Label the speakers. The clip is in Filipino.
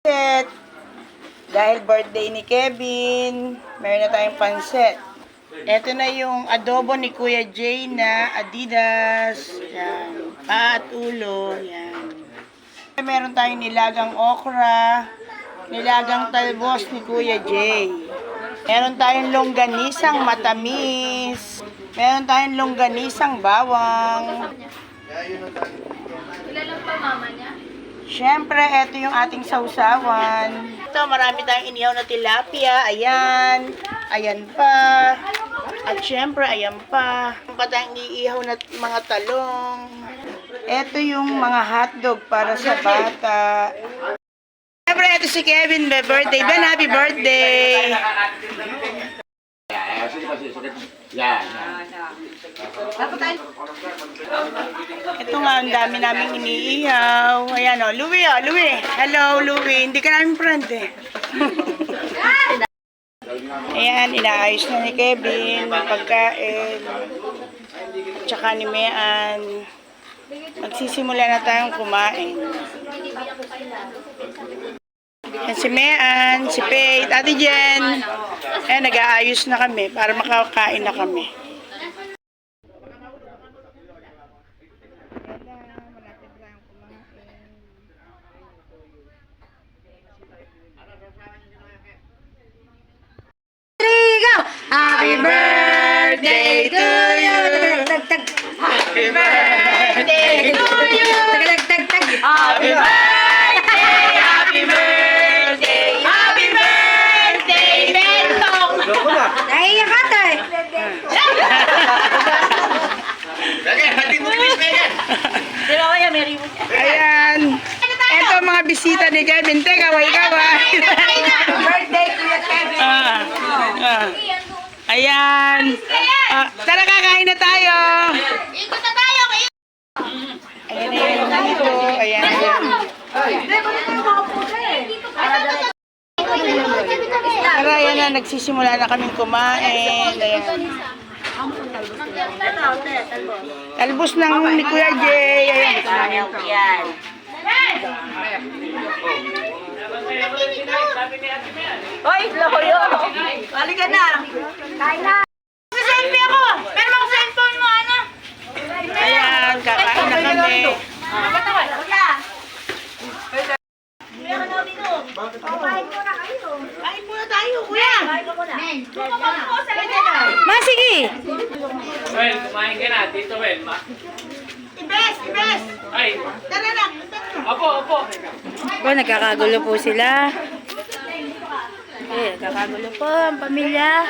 Speaker 1: Pansit. Dahil birthday ni Kevin, meron na tayong pansit. Ito na yung adobo ni Kuya Jay na Adidas. Yan. Paa at ulo. Yan. Meron tayong nilagang okra, nilagang talbos ni Kuya Jay. Meron tayong longganisang matamis. Meron tayong longganisang bawang.
Speaker 2: Ilan pa mama niya?
Speaker 1: Siyempre, ito yung ating sausawan. Ito, marami tayong inihaw na tilapia. Ayan. Ayan pa. At siyempre, ayan pa. Meron pa tayong iniihaw na mga talong. Ito yung mga hotdog para sa bata. Siyempre, ito si Kevin, may birthday. Ben, happy birthday! Ito nga, ang dami naming iniihaw. Ayan o, Louie o, Louie. Hello, Louie. Hindi ka namin friend eh. Ayan, inaayos na ni Kevin, may pagkain. Tsaka ni Mean. Magsisimula na tayong kumain. Yan si Mean, si Faith, Ate Jen. Ayan, nag-aayos na kami para makakain na kami. Happy birthday to you. Happy birthday to you. Happy birthday, happy birthday, happy birthday, Bentong.
Speaker 3: Naiiyak ka tayo.
Speaker 1: Ayan. Ito mga bisita ni Kevin. Teka, kaway-kaway.
Speaker 3: Birthday to you, Kevin.
Speaker 1: Ayan. Tara, kakain na tayo.
Speaker 2: Ikot na tayo kayo!
Speaker 1: Ayan na yun dito. Ayan. Tara, ayan na. Nagsisimula na kaming kumain. Ayan. Talbos ng ni Kuya Jay. Ayan.
Speaker 3: Hoy, loyo. Halika na. Kain na.
Speaker 2: Selfie ako! Pero mga cellphone mo, ano?
Speaker 1: Ayan, kakain na kami.
Speaker 2: Kain muna tayo, kuya!
Speaker 3: Ma, sige.
Speaker 4: Well, kumain ka na. Dito, Well.
Speaker 2: Ibes! Ibes!
Speaker 4: Ay,
Speaker 2: Tara na!
Speaker 4: opo.
Speaker 3: Po, nagkakagulo po sila. Nagkakagulo po ang pamilya.